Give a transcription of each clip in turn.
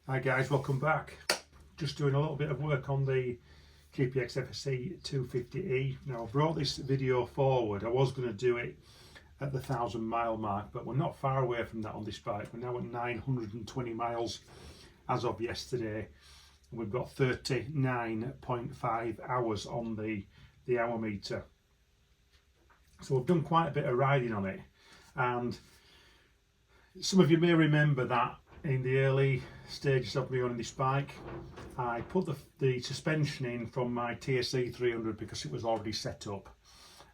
Hi guys, welcome back. Just doing a little bit of work on the GPX FSE250e. Now I brought this video forward. I was going to do it at the 1,000-mile mark, but we're not far away from that on this bike. We're now at 920 miles as of yesterday. And we've got 39.5 hours on the hour meter. So we've done quite a bit of riding on it. And some of you may remember that in the early stages of me owning this bike, I put the suspension in from my TSE 300 because it was already set up,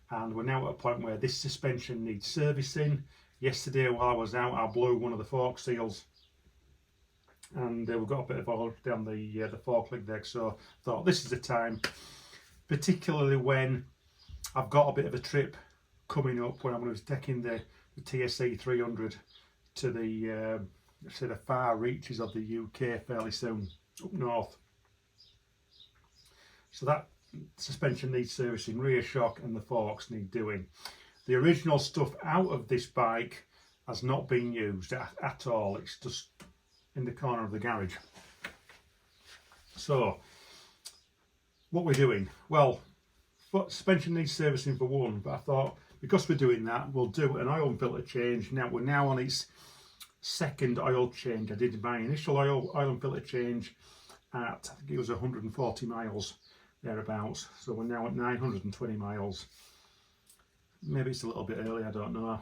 and we're now at a point where this suspension needs servicing. Yesterday while I was out, I blew one of the fork seals and we've got a bit of oil down the fork link there, so I thought this is the time, particularly when I've got a bit of a trip coming up when I'm going to be taking the TSE 300 to the far reaches of the UK fairly soon, up north. So that suspension needs servicing, rear shock and the forks need doing. The original stuff out of this bike has not been used at all. It's just in the corner of the garage. So what we're doing, well, suspension needs servicing for one, but I thought because we're doing that, we'll do an oil and filter change. Now we're now on its second oil change. I did my initial oil and filter change at, I think it was 140 miles thereabouts, so we're now at 920 miles. Maybe it's a little bit early, I don't know.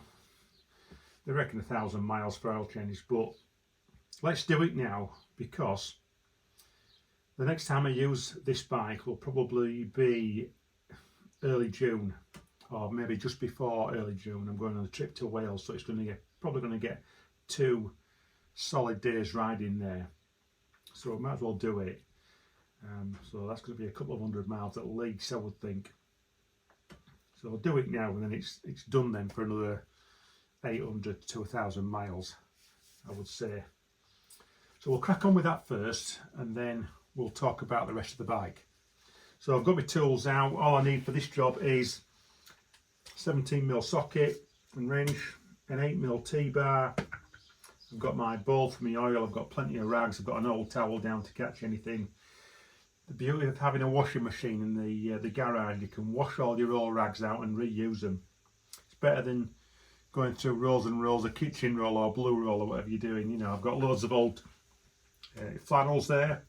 They reckon 1,000 miles for oil changes, but let's do it now, because the next time I use this bike will probably be early June, or maybe just before early June. I'm going on a trip to Wales, so it's probably going to get 2 solid days riding there, so I might as well do it. So that's going to be a couple of 100 miles at least, I would think. So I'll do it now, and then it's done then for another 800 to 1,000 miles, I would say. So we'll crack on with that first, and then we'll talk about the rest of the bike. So I've got my tools out. All I need for this job is 17mm socket and wrench, an 8mm T-bar. I've got my bowl for my oil, I've got plenty of rags, I've got an old towel down to catch anything. The beauty of having a washing machine in the garage, you can wash all your old rags out and reuse them. It's better than going through rolls and rolls of kitchen roll or blue roll or whatever you're doing. You know, I've got loads of old flannels there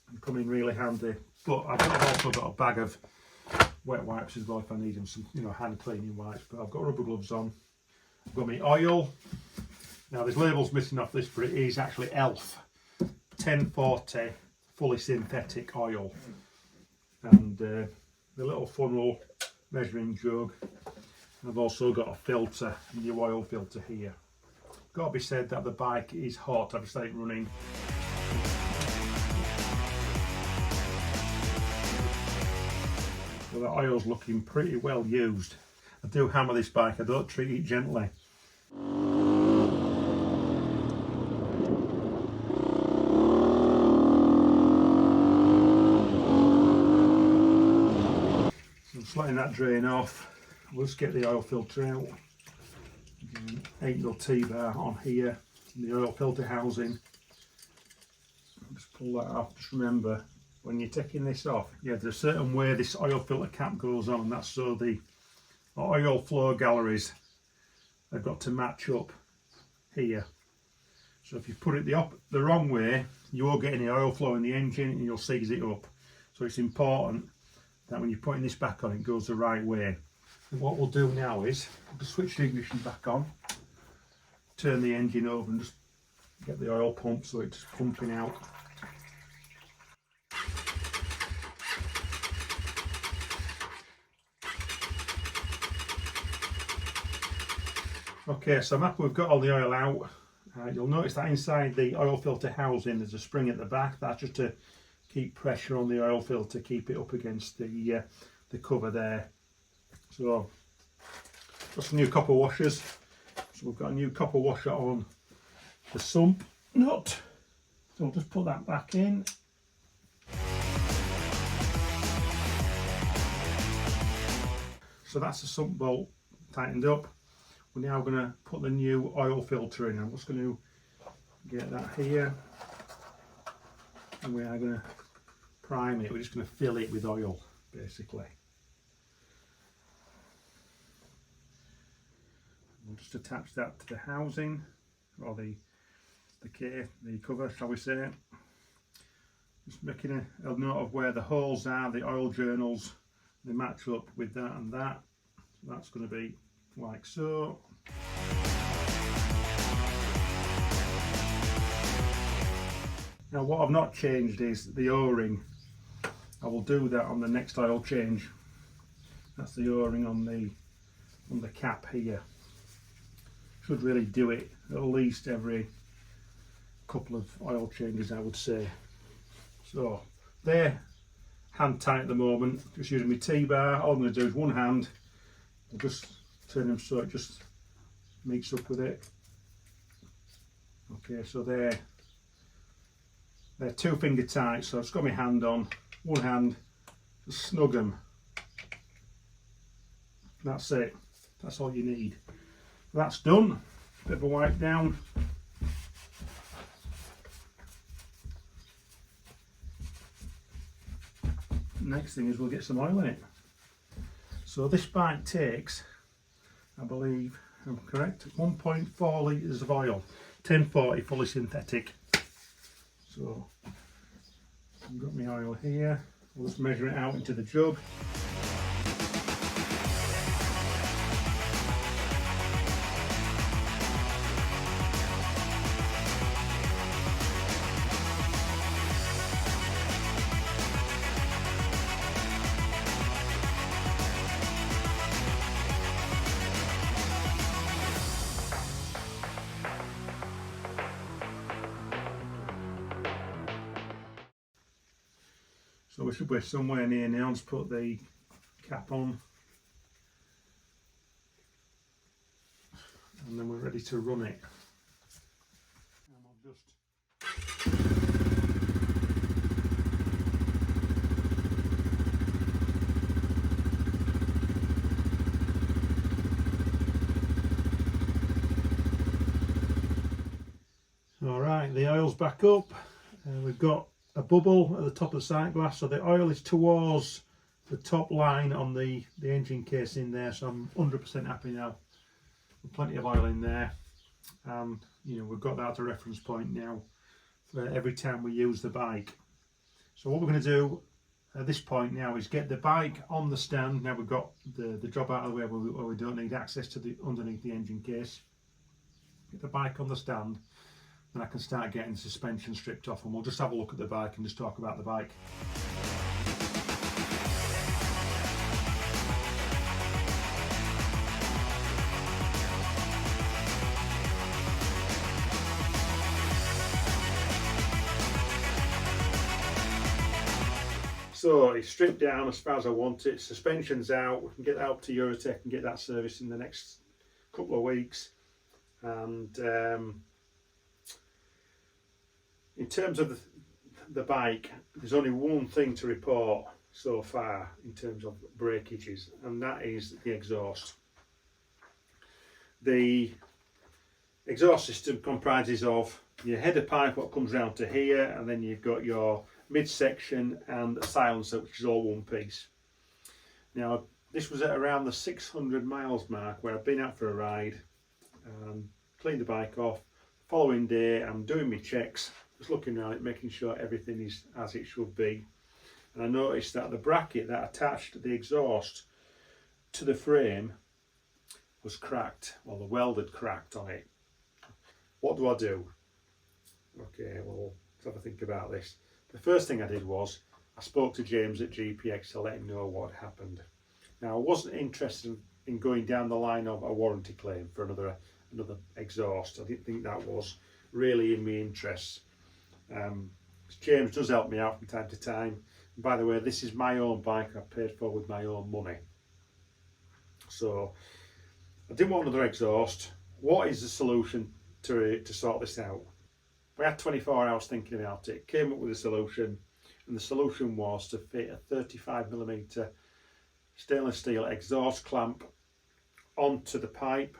and come in really handy. But I've also got a bag of wet wipes as well if I need them, some hand cleaning wipes. But I've got rubber gloves on. I've got my oil. Now there's labels missing off this, but it is actually ELF 1040 fully synthetic oil, and the little funnel measuring jug. I've also got a filter, a new oil filter here. Got to be said that the bike is hot. I've started running. Well, the oil's looking pretty well used. I do hammer this bike, I don't treat it gently. Just letting that drain off. We'll just get the oil filter out. 8mm T-bar on here, the oil filter housing. Just pull that off. Just remember, when you're taking this off, there's a certain way this oil filter cap goes on, and that's so the oil flow galleries have got to match up here. So if you put it the wrong way, you won't get any oil flow in the engine and you'll seize it up. So it's important that when you're putting this back on, it goes the right way. And what we'll do now is we'll switch the ignition back on, turn the engine over and just get the oil pump so it's pumping out. Okay, so I'm happy we've got all the oil out. You'll notice that inside the oil filter housing there's a spring at the back. That's just to keep pressure on the oil filter, keep it up against the cover there. So got some new copper washers. So we've got a new copper washer on the sump nut. So we'll just put that back in. So that's the sump bolt tightened up. We're now going to put the new oil filter in. I'm just going to get that here. and we are going to prime it. We're just going to fill it with oil, basically. We'll just attach that to the housing, or the cover, shall we say. Just making a note of where the holes are, the oil journals, they match up with that and that. So that's going to be like so. Now what I've not changed is the O-ring. I will do that on the next oil change. That's the O-ring on the cap here. Should really do it at least every couple of oil changes, I would say. So they're hand tight at the moment, just using my T-bar. All I'm going to do is one hand, I'll just turn them so it just meets up with it. Okay, so they're 2 finger tight, so I've just got my hand on, one hand, just snug them. That's it, that's all you need. That's done. Bit of a wipe down. Next thing is we'll get some oil in it. So this bike takes, I believe I'm correct, 1.4 litres of oil, 1040 fully synthetic. So I've got my oil here, I'll just measure it out into the jug. So we should be somewhere near now. Let's put the cap on, and then we're ready to run it. And we'll just Alright, the oil's back up. We've got a bubble at the top of the sight glass, so the oil is towards the top line on the engine case in there, so I'm 100% happy now. Plenty of oil in there, and you know, we've got that as a reference point now for every time we use the bike. So what we're going to do at this point now is get the bike on the stand. Now we've got the job out of the way where we don't need access to the underneath the engine case. Get the bike on the stand, then I can start getting the suspension stripped off, and we'll just have a look at the bike and just talk about the bike. So it's stripped down as far as I want it, suspension's out, we can get that up to Eurotech and get that serviced in the next couple of weeks. And in terms of the bike, there's only one thing to report so far in terms of breakages, and that is the exhaust. The exhaust system comprises of your header pipe, what comes round to here, and then you've got your midsection and a silencer, which is all one piece. Now this was at around the 600 miles mark where I've been out for a ride, cleaned the bike off. Following day I'm doing my checks, just looking around it, making sure everything is as it should be, and I noticed that the bracket that attached the exhaust to the frame was cracked. Well, the weld had cracked on it. What do I do? Okay, well, let's have a think about this. The first thing I did was I spoke to James at GPX to let him know what had happened. Now I wasn't interested in going down the line of a warranty claim for another exhaust. I didn't think that was really in my interests. James does help me out from time to time. And by the way, this is my own bike I paid for with my own money. So I didn't want another exhaust. What is the solution to sort this out? We had 24 hours thinking about it, came up with a solution, and the solution was to fit a 35mm stainless steel exhaust clamp onto the pipe,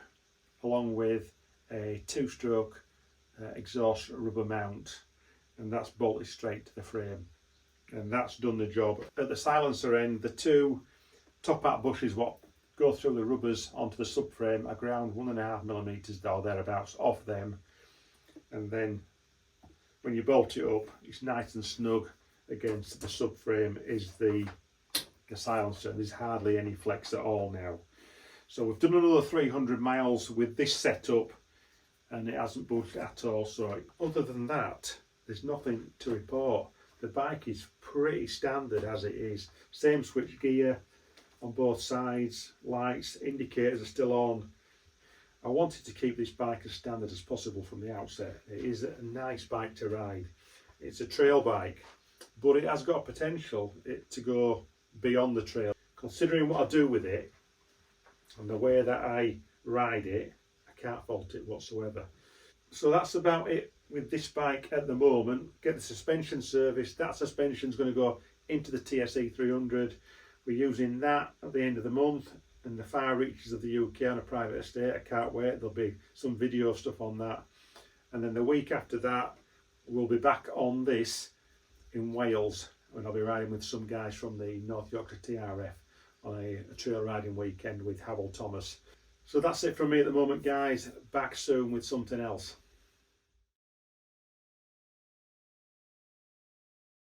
along with a 2-stroke exhaust rubber mount. and that's bolted straight to the frame, and that's done the job. At the silencer end, the two top hat bushes what go through the rubbers onto the subframe are ground 1.5mm or thereabouts off them, and then when you bolt it up, it's nice and snug against the subframe is the silencer. There's hardly any flex at all now. So we've done another 300 miles with this setup and it hasn't budged at all. So other than that, there's nothing to report. The bike is pretty standard as it is. Same switch gear on both sides, lights, indicators are still on. I wanted to keep this bike as standard as possible from the outset. It is a nice bike to ride. It's a trail bike, but it has got potential to go beyond the trail. Considering what I do with it and the way that I ride it, I can't fault it whatsoever. So that's about it with this bike at the moment. Get the suspension serviced. That suspension's going to go into the TSE 300. We're using that at the end of the month in the far reaches of the UK on a private estate. I can't wait. There'll be some video stuff on that. And then the week after that, we'll be back on this in Wales, and I'll be riding with some guys from the North Yorkshire TRF on a trail riding weekend with Harold Thomas. So that's it from me at the moment, guys. Back soon with something else.